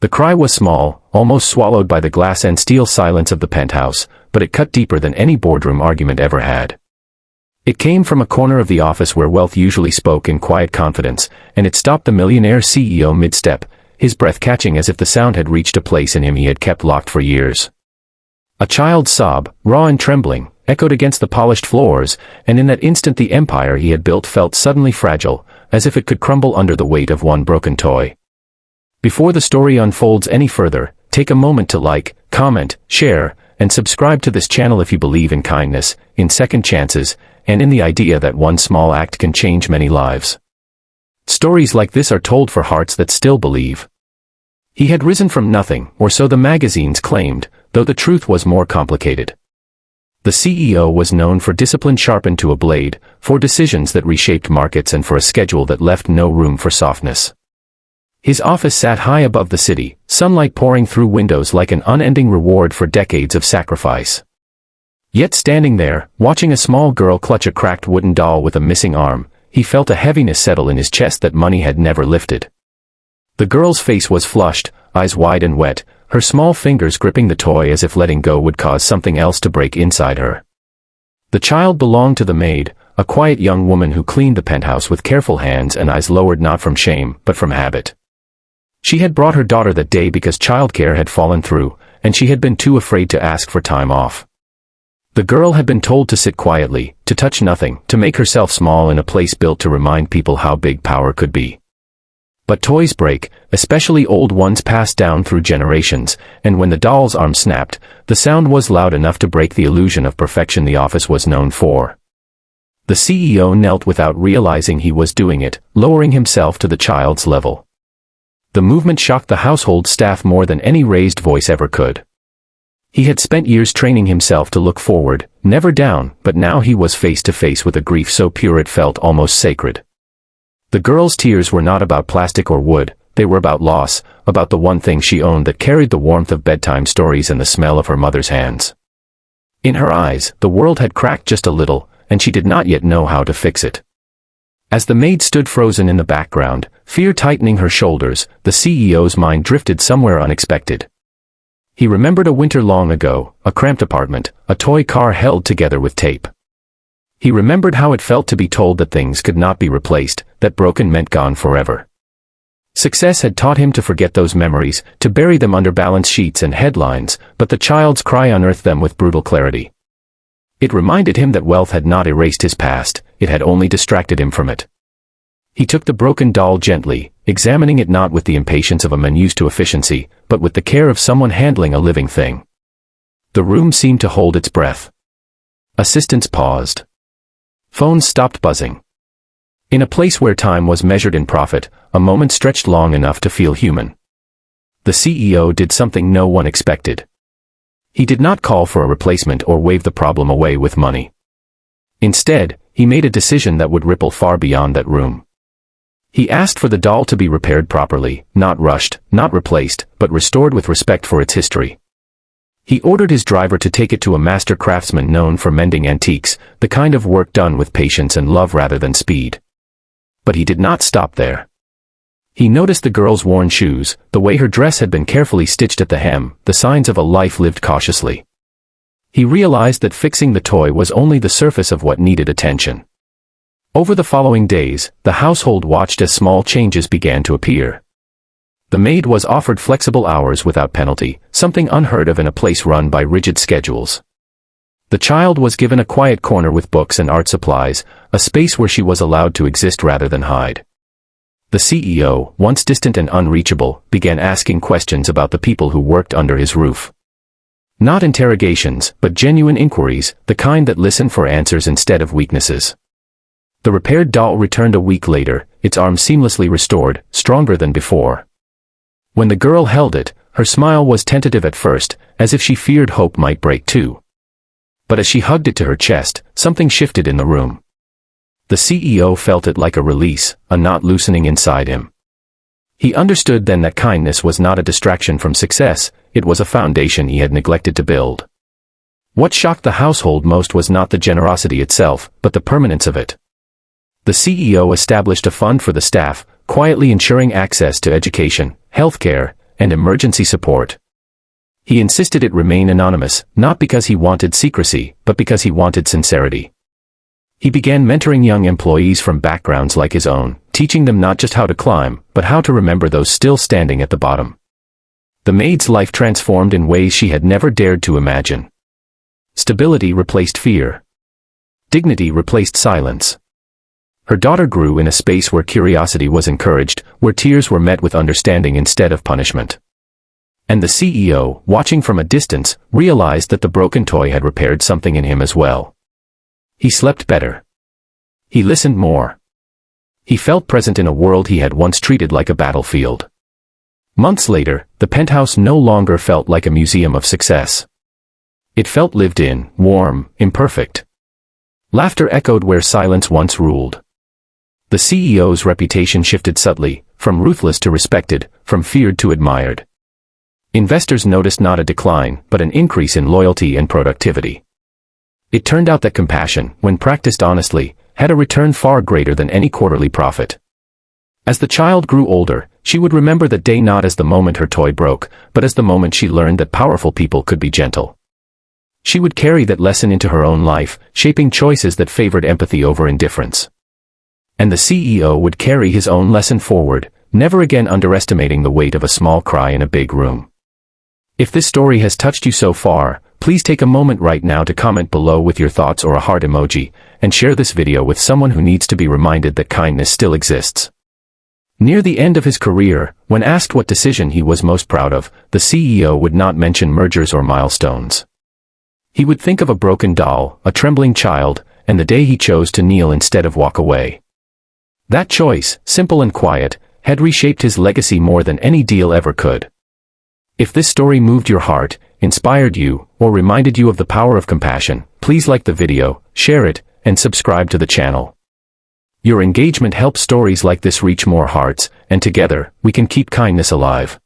The cry was small, almost swallowed by the glass and steel silence of the penthouse, but it cut deeper than any boardroom argument ever had. It came from a corner of the office where wealth usually spoke in quiet confidence, and it stopped the Millionaire CEO mid-step, his breath catching as if the sound had reached a place in him he had kept locked for years. A child's sob, raw and trembling, echoed against the polished floors, and in that instant the empire he had built felt suddenly fragile, as if it could crumble under the weight of one broken toy. Before the story unfolds any further, take a moment to like, comment, share, and subscribe to this channel if you believe in kindness, in second chances, and in the idea that one small act can change many lives. Stories like this are told for hearts that still believe. He had risen from nothing, or so the magazines claimed, though the truth was more complicated. The CEO was known for discipline sharpened to a blade, for decisions that reshaped markets and for a schedule that left no room for softness. His office sat high above the city, sunlight pouring through windows like an unending reward for decades of sacrifice. Yet standing there, watching a small girl clutch a cracked wooden doll with a missing arm, he felt a heaviness settle in his chest that money had never lifted. The girl's face was flushed, eyes wide and wet, her small fingers gripping the toy as if letting go would cause something else to break inside her. The child belonged to the maid, a quiet young woman who cleaned the penthouse with careful hands and eyes lowered not from shame, but from habit. She had brought her daughter that day because childcare had fallen through, and she had been too afraid to ask for time off. The girl had been told to sit quietly, to touch nothing, to make herself small in a place built to remind people how big power could be. But toys break, especially old ones passed down through generations, and when the doll's arm snapped, the sound was loud enough to break the illusion of perfection the office was known for. The CEO knelt without realizing he was doing it, lowering himself to the child's level. The movement shocked the household staff more than any raised voice ever could. He had spent years training himself to look forward, never down, but now he was face to face with a grief so pure it felt almost sacred. The girl's tears were not about plastic or wood, they were about loss, about the one thing she owned that carried the warmth of bedtime stories and the smell of her mother's hands. In her eyes, the world had cracked just a little, and she did not yet know how to fix it. As the maid stood frozen in the background, fear tightening her shoulders, the CEO's mind drifted somewhere unexpected. He remembered a winter long ago, a cramped apartment, a toy car held together with tape. He remembered how it felt to be told that things could not be replaced, that broken meant gone forever. Success had taught him to forget those memories, to bury them under balance sheets and headlines, but the child's cry unearthed them with brutal clarity. It reminded him that wealth had not erased his past, it had only distracted him from it. He took the broken doll gently, examining it not with the impatience of a man used to efficiency, but with the care of someone handling a living thing. The room seemed to hold its breath. Assistants paused. Phones stopped buzzing. In a place where time was measured in profit, a moment stretched long enough to feel human. The CEO did something no one expected. He did not call for a replacement or wave the problem away with money. Instead, he made a decision that would ripple far beyond that room. He asked for the doll to be repaired properly, not rushed, not replaced, but restored with respect for its history. He ordered his driver to take it to a master craftsman known for mending antiques, the kind of work done with patience and love rather than speed. But he did not stop there. He noticed the girl's worn shoes, the way her dress had been carefully stitched at the hem, the signs of a life lived cautiously. He realized that fixing the toy was only the surface of what needed attention. Over the following days, the household watched as small changes began to appear. The maid was offered flexible hours without penalty, something unheard of in a place run by rigid schedules. The child was given a quiet corner with books and art supplies, a space where she was allowed to exist rather than hide. The CEO, once distant and unreachable, began asking questions about the people who worked under his roof. Not interrogations, but genuine inquiries, the kind that listen for answers instead of weaknesses. The repaired doll returned a week later, its arm seamlessly restored, stronger than before. When the girl held it, her smile was tentative at first, as if she feared hope might break too. But as she hugged it to her chest, something shifted in the room. The CEO felt it like a release, a knot loosening inside him. He understood then that kindness was not a distraction from success, it was a foundation he had neglected to build. What shocked the household most was not the generosity itself, but the permanence of it. The CEO established a fund for the staff, quietly ensuring access to education, healthcare, and emergency support. He insisted it remain anonymous, not because he wanted secrecy, but because he wanted sincerity. He began mentoring young employees from backgrounds like his own, teaching them not just how to climb, but how to remember those still standing at the bottom. The maid's life transformed in ways she had never dared to imagine. Stability replaced fear. Dignity replaced silence. Her daughter grew in a space where curiosity was encouraged, where tears were met with understanding instead of punishment. And the CEO, watching from a distance, realized that the broken toy had repaired something in him as well. He slept better. He listened more. He felt present in a world he had once treated like a battlefield. Months later, the penthouse no longer felt like a museum of success. It felt lived in, warm, imperfect. Laughter echoed where silence once ruled. The CEO's reputation shifted subtly, from ruthless to respected, from feared to admired. Investors noticed not a decline, but an increase in loyalty and productivity. It turned out that compassion, when practiced honestly, had a return far greater than any quarterly profit. As the child grew older, she would remember that day not as the moment her toy broke, but as the moment she learned that powerful people could be gentle. She would carry that lesson into her own life, shaping choices that favored empathy over indifference. And the CEO would carry his own lesson forward, never again underestimating the weight of a small cry in a big room. If this story has touched you so far, please take a moment right now to comment below with your thoughts or a heart emoji, and share this video with someone who needs to be reminded that kindness still exists. Near the end of his career, when asked what decision he was most proud of, the CEO would not mention mergers or milestones. He would think of a broken doll, a trembling child, and the day he chose to kneel instead of walk away. That choice, simple and quiet, had reshaped his legacy more than any deal ever could. If this story moved your heart, inspired you, or reminded you of the power of compassion, please like the video, share it, and subscribe to the channel. Your engagement helps stories like this reach more hearts, and together, we can keep kindness alive.